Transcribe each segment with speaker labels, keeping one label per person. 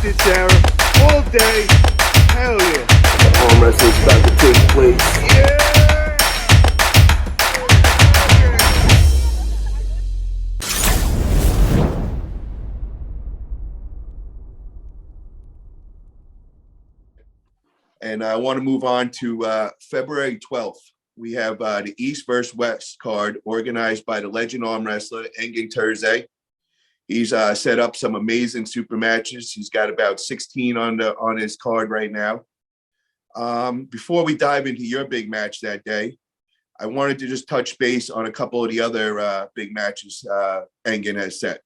Speaker 1: it, Sarah. All day. Hell yeah.
Speaker 2: Arm wrestling's about to take place.
Speaker 1: Yeah.
Speaker 3: And I want to move on to February 12th. We have the East versus West card organized by the legend arm wrestler Engin Terzi. He's set up some amazing super matches. He's got about 16 on his card right now. Before we dive into your big match that day, I wanted to just touch base on a couple of the other big matches Engin has set.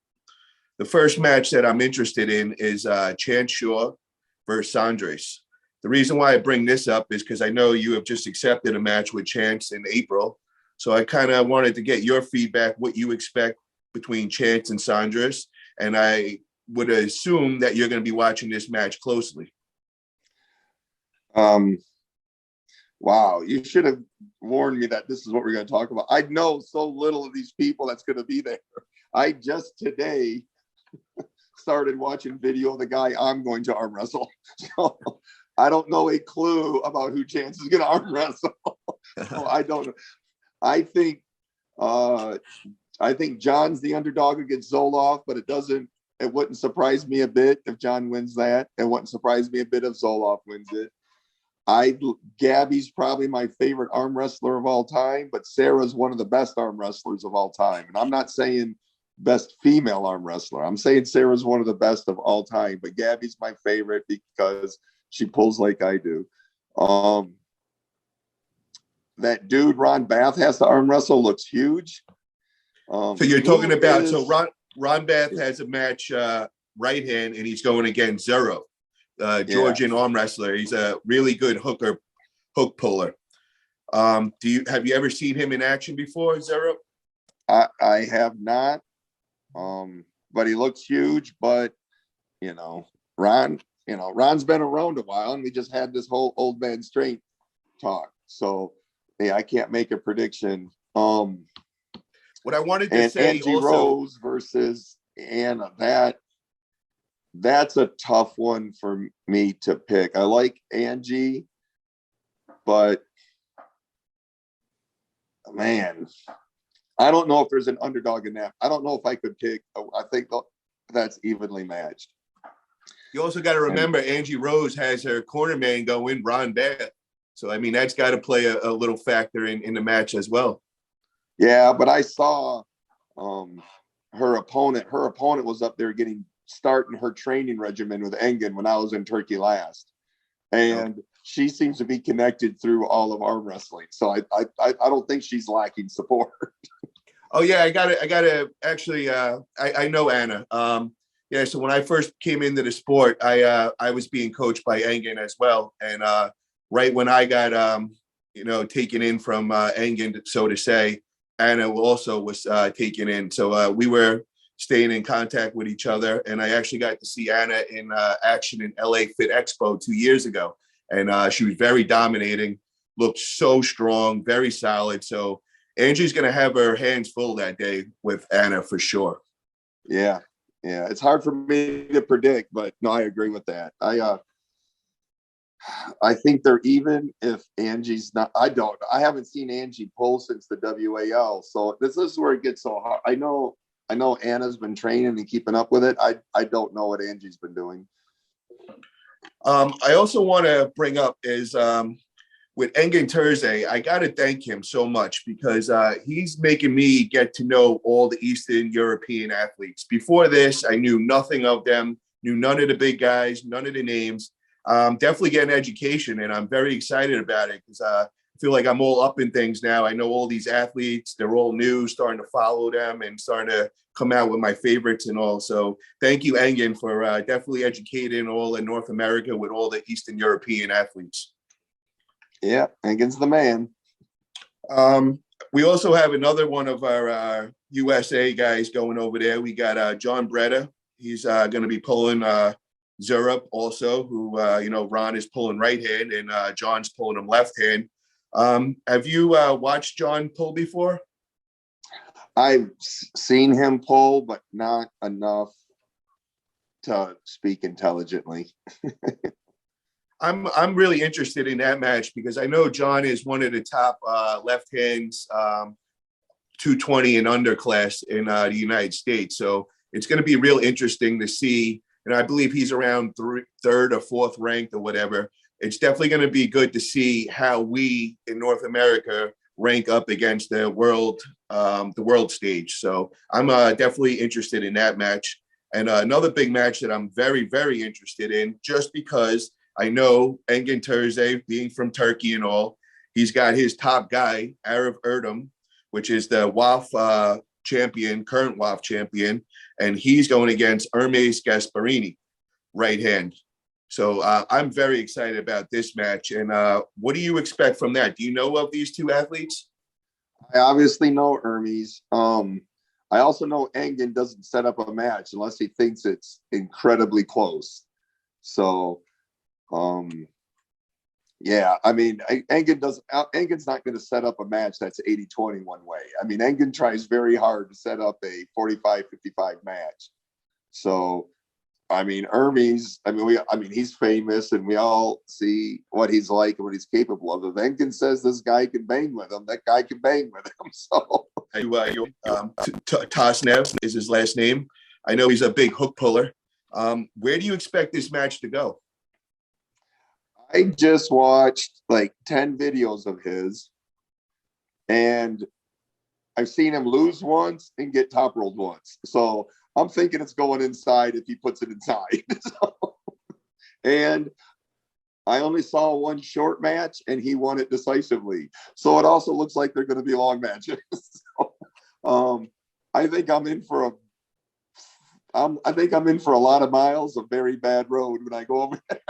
Speaker 3: The first match that I'm interested in is Chance Shaw versus Sandris. The reason why I bring this up is because I know you have just accepted a match with Chance in April. So I kind of wanted to get your feedback, what you expect between Chance and Sandris. And I would assume that you're going to be watching this match closely.
Speaker 4: Wow, you should have warned me that this is what we're going to talk about. I know so little of these people that's going to be there. I just today started watching video of the guy I'm going to arm wrestle. So I don't know a clue about who Chance is going to arm wrestle. So I don't know. I think John's the underdog against Zoloft, but it wouldn't surprise me a bit if John wins that. It wouldn't surprise me a bit if Zoloft wins it. Gabby's probably my favorite arm wrestler of all time, but Sarah's one of the best arm wrestlers of all time. And I'm not saying best female arm wrestler. I'm saying Sarah's one of the best of all time, but Gabby's my favorite because she pulls like I do. That dude, Ron Bath, has to arm wrestle, looks huge.
Speaker 3: So you're talking about, Ron Bath has a match right hand, and he's going against Zurab, Georgian arm wrestler. He's a really good hook puller. Have you ever seen him in action before, Zurab?
Speaker 4: I have not. But he looks huge. But Ron's been around a while, and we just had this whole old man strength talk. So yeah, I can't make a prediction.
Speaker 3: What I wanted to say
Speaker 4: Angie
Speaker 3: also,
Speaker 4: Rose versus Anna, that's a tough one for me to pick. I like Angie, but man, I don't know if there's an underdog in that. I don't know if I could pick. I think that's evenly matched.
Speaker 3: you also got to remember Angie Rose has her corner man going, Ron Bath. So, I mean, that's got to play a little factor in the match as well.
Speaker 4: Yeah, but I saw her opponent. Her opponent was up there starting her training regimen with Engin when I was in Turkey last. And she seems to be connected through all of arm wrestling. So I don't think she's lacking support.
Speaker 3: Oh yeah, I gotta actually I know Anna. Yeah, so when I first came into the sport, I was being coached by Engin as well. And right when I got taken in from Engin, so to say, Anna also was taken in. So we were staying in contact with each other. And I actually got to see Anna in action in LA Fit Expo 2 years ago. And she was very dominating, looked so strong, very solid. So Angie's going to have her hands full that day with Anna for sure.
Speaker 4: Yeah. It's hard for me to predict, but no, I agree with that. I think they're even if Angie's not. I haven't seen Angie pull since the WAL. So this is where it gets so hard. I know Anna's been training and keeping up with it. I don't know what Angie's been doing.
Speaker 3: I also want to bring up is with Engin Terzi, I got to thank him so much because he's making me get to know all the Eastern European athletes. Before this, I knew nothing of them, knew none of the big guys, none of the names. Definitely getting education, and I'm very excited about it because I feel like I'm all up in things now. I know all these athletes, they're all new, starting to follow them and starting to come out with my favorites and all. So thank you, Engin, for definitely educating all in North America with all the Eastern European athletes.
Speaker 4: Yeah, Engin's the man.
Speaker 3: We also have another one of our USA guys going over there. We got John Breda. He's going to be pulling Zurab also, who, Ron is pulling right hand and John's pulling him left hand. Have you watched John pull before?
Speaker 4: I've seen him pull, but not enough to speak intelligently.
Speaker 3: I'm really interested in that match because I know John is one of the top left hands 220 and under class in the United States. So it's going to be real interesting to see. And I believe he's around third or fourth ranked or whatever. It's definitely going to be good to see how we in North America rank up against the world stage. So I'm definitely interested in that match. And another big match that I'm very, very interested in, just because I know Engin Terzi, being from Turkey and all, he's got his top guy, Arif Erdem, which is the WAF champion, current WAF champion, and he's going against Ermes Gasparini, right hand. So I'm very excited about this match. And what do you expect from that? Do you know of these two athletes?
Speaker 4: I obviously know Ermes. I also know Engin doesn't set up a match unless he thinks it's incredibly close. So, yeah, I mean, Engin's not going to set up a match that's 80-20 one way. I mean, Engin tries very hard to set up a 45-55 match. So, I mean, Ermes, he's famous and we all see what he's like and what he's capable of. If Engin says this guy can bang with him, that guy can bang with him. So,
Speaker 3: Tsonev is his last name. I know he's a big hook puller. Where do you expect this match to go?
Speaker 4: I just watched like 10 videos of his, and I've seen him lose once and get top rolled once. So I'm thinking it's going inside if he puts it inside. And I only saw one short match and he won it decisively. So it also looks like they're going to be long matches. I think I'm in for a lot of miles of very bad road when I go over there.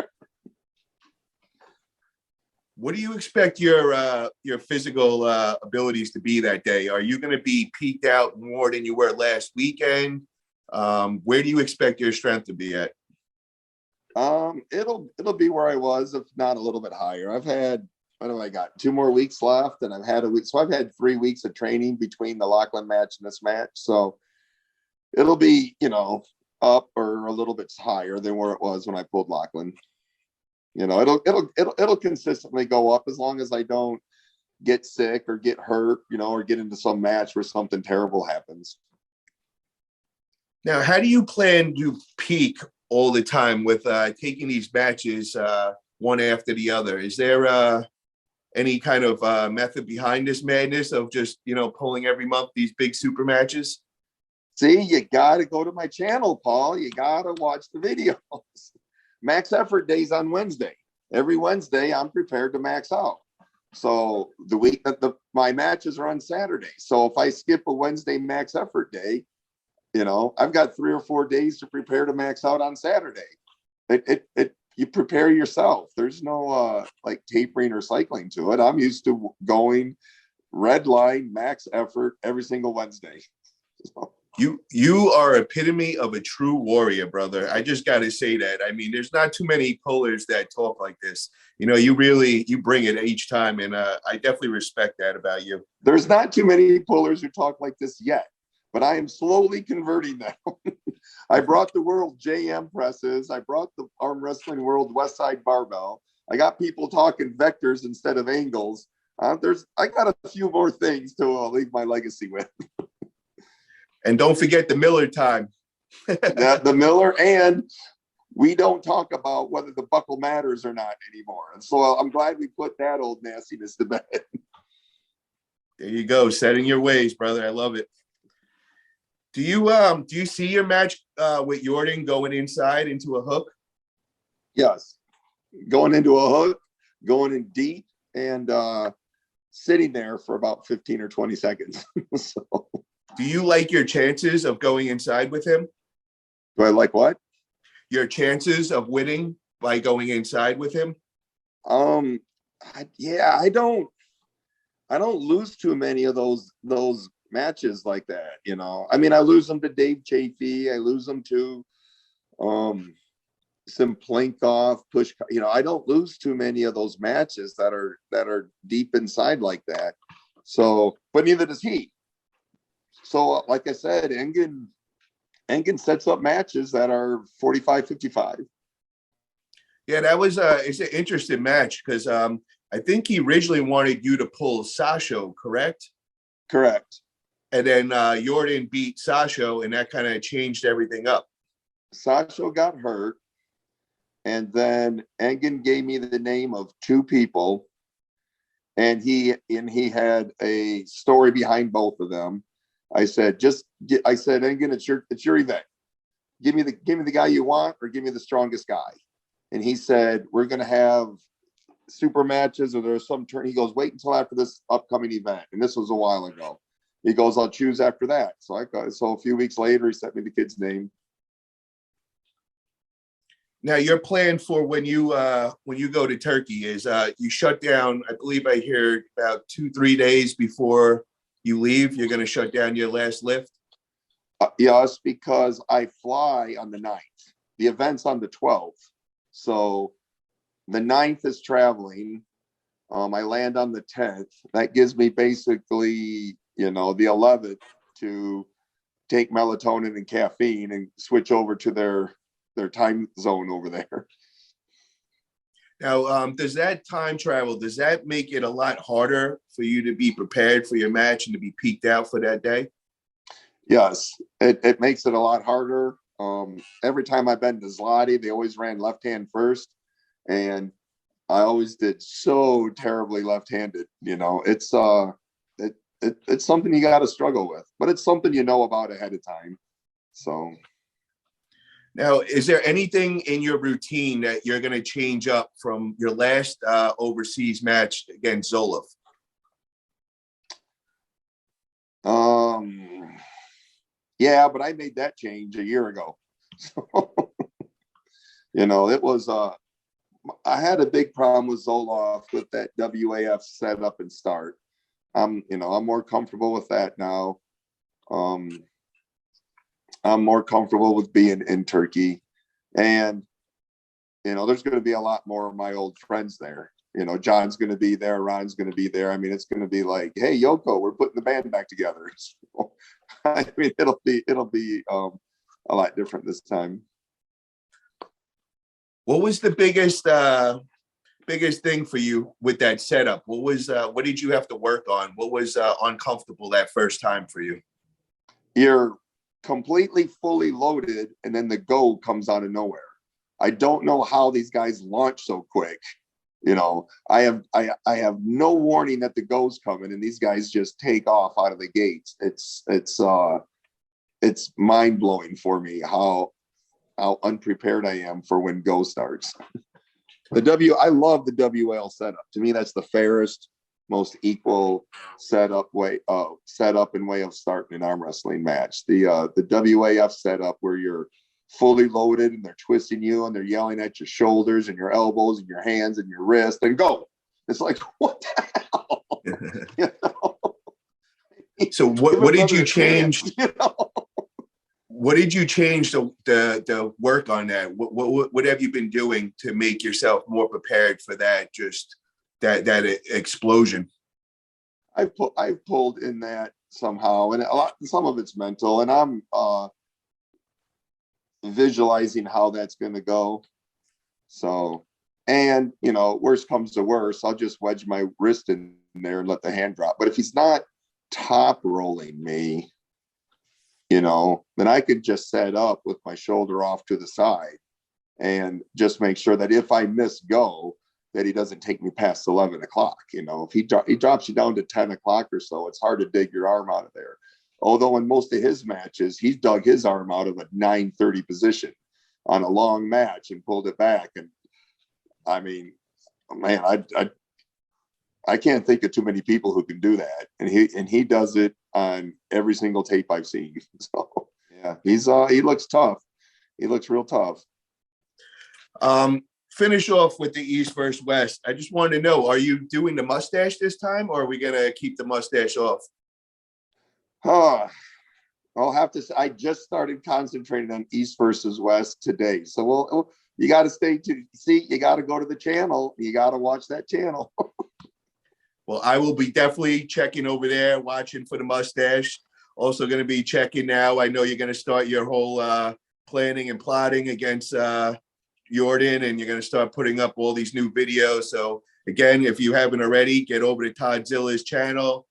Speaker 3: What do you expect your physical abilities to be that day? Are you going to be peaked out more than you were last weekend? Where do you expect your strength to be at?
Speaker 4: It'll be where I was, if not a little bit higher. I've had, what have I got? 2 more weeks left, and I've had a week. So I've had 3 weeks of training between the Lachlan match and this match. So it'll be, up or a little bit higher than where it was when I pulled Lachlan. It'll consistently go up as long as I don't get sick or get hurt, or get into some match where something terrible happens.
Speaker 3: Now, how do you plan to peak all the time with taking these matches one after the other? Is there any kind of method behind this madness of just, pulling every month these big super matches?
Speaker 4: See, you got to go to my channel, Paul. You got to watch the videos. Max effort days on Wednesday. Every Wednesday, I'm prepared to max out. So the week that my matches are on Saturday. So if I skip a Wednesday max effort day, I've got 3 or 4 days to prepare to max out on Saturday. You prepare yourself. There's no like tapering or cycling to it. I'm used to going red line max effort every single Wednesday. So.
Speaker 3: You are epitome of a true warrior, brother. I just got to say that. I mean, there's not too many pullers that talk like this. You bring it each time, and I definitely respect that about you.
Speaker 4: There's not too many pullers who talk like this yet, but I am slowly converting them. I brought the world JM presses. I brought the arm wrestling world Westside Barbell. I got people talking vectors instead of angles. I got a few more things to leave my legacy with.
Speaker 3: And don't forget the Miller time.
Speaker 4: The Miller, and we don't talk about whether the buckle matters or not anymore. And so I'm glad we put that old nastiness to bed.
Speaker 3: There you go, setting your ways, brother. I love it. Do you see your match with Yordan going inside into a hook?
Speaker 4: Yes, going into a hook, going in deep, and sitting there for about 15 or 20 seconds. So.
Speaker 3: Do you like your chances of going inside with him?
Speaker 4: Do I like what?
Speaker 3: Your chances of winning by going inside with him?
Speaker 4: I don't lose too many of those matches like that. I mean, I lose them to Dave Chafee. I lose them to some Plinkoff push. I don't lose too many of those matches that are deep inside like that. So, but neither does he. So, like I said, Engin Engin sets up matches that are 45, 55.
Speaker 3: Yeah, that was it's an interesting match because I think he originally wanted you to pull Sasho, correct?
Speaker 4: Correct.
Speaker 3: And then Yordan beat Sasho, and that kind of changed everything up.
Speaker 4: Sasho got hurt, and then Engin gave me the name of two people, and he had a story behind both of them. I said, Engin, it's your event. Give me the guy you want, or give me the strongest guy. And he said, we're going to have super matches, or there's some turn. He goes, wait until after this upcoming event. And this was a while ago. He goes, I'll choose after that. So a few weeks later, he sent me the kid's name.
Speaker 3: Now, your plan for when you go to Turkey is you shut down, I believe I hear about 2-3 days before you leave, you're going to shut down your last lift?
Speaker 4: Yes, because I fly on the 9th. The event's on the 12th. So the 9th is traveling. I land on the 10th. That gives me basically, the 11th to take melatonin and caffeine and switch over to their time zone over there.
Speaker 3: Now, does that time travel, does that make it a lot harder for you to be prepared for your match and to be peaked out for that day?
Speaker 4: Yes, it makes it a lot harder. Every time I've been to Zloty, they always ran left hand first. And I always did so terribly left-handed. It's something you got to struggle with, but it's something you know about ahead of time. So
Speaker 3: now, is there anything in your routine that you're going to change up from your last overseas match against Zoloev?
Speaker 4: Yeah, but I made that change a year ago. It was I had a big problem with Zoloft with that WAF setup and start. I'm more comfortable with that now. I'm more comfortable with being in Turkey, and there's going to be a lot more of my old friends there. John's going to be there, Ron's going to be there. I mean, it's going to be like, hey, Yoko, we're putting the band back together. So, I mean, it'll be a lot different this time.
Speaker 3: What was the biggest thing for you with that setup? What did you have to work on? What was uncomfortable that first time for you?
Speaker 4: You're completely fully loaded, and then the go comes out of nowhere. I don't know how these guys launch so quick. I have no warning that the go's coming, and these guys just take off out of the gates. It's mind blowing for me how unprepared I am for when go starts. I love the WL setup. To me, that's the fairest, most equal setup and way of starting an arm wrestling match. The WAF setup where you're fully loaded and they're twisting you and they're yelling at your shoulders and your elbows and your hands and your wrist and go. It's like, what the hell?
Speaker 3: So what did you change? What did you change to work on that? What have you been doing to make yourself more prepared for that? Just that explosion.
Speaker 4: I've pulled in that somehow, and some of it's mental, and I'm visualizing how that's going to go. So, and worst comes to worst, I'll just wedge my wrist in there and let the hand drop. But if he's not top rolling me, then I could just set up with my shoulder off to the side and just make sure that if I miss go, that he doesn't take me past 11 o'clock. If he drops you down to 10 o'clock or so, it's hard to dig your arm out of there. Although in most of his matches, he's dug his arm out of a 9:30 position on a long match and pulled it back. And I mean, man, I can't think of too many people who can do that. And he does it on every single tape I've seen. So yeah, he looks tough. He looks real tough.
Speaker 3: Finish off with the East versus West. I just wanted to know, are you doing the mustache this time, or are we going to keep the mustache off?
Speaker 4: I'll have to say, I just started concentrating on East versus West today. So you got to stay to see, you got to go to the channel. You got to watch that channel.
Speaker 3: Well, I will be definitely checking over there, watching for the mustache. Also going to be checking now. I know you're going to start your whole planning and plotting against Yordan, and you're going to start putting up all these new videos. So again, if you haven't already, get over to Todzilla's channel,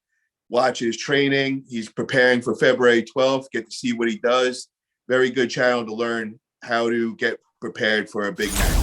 Speaker 3: watch his training. He's preparing for February 12th. Get to see what he does. Very good channel to learn how to get prepared for a big match.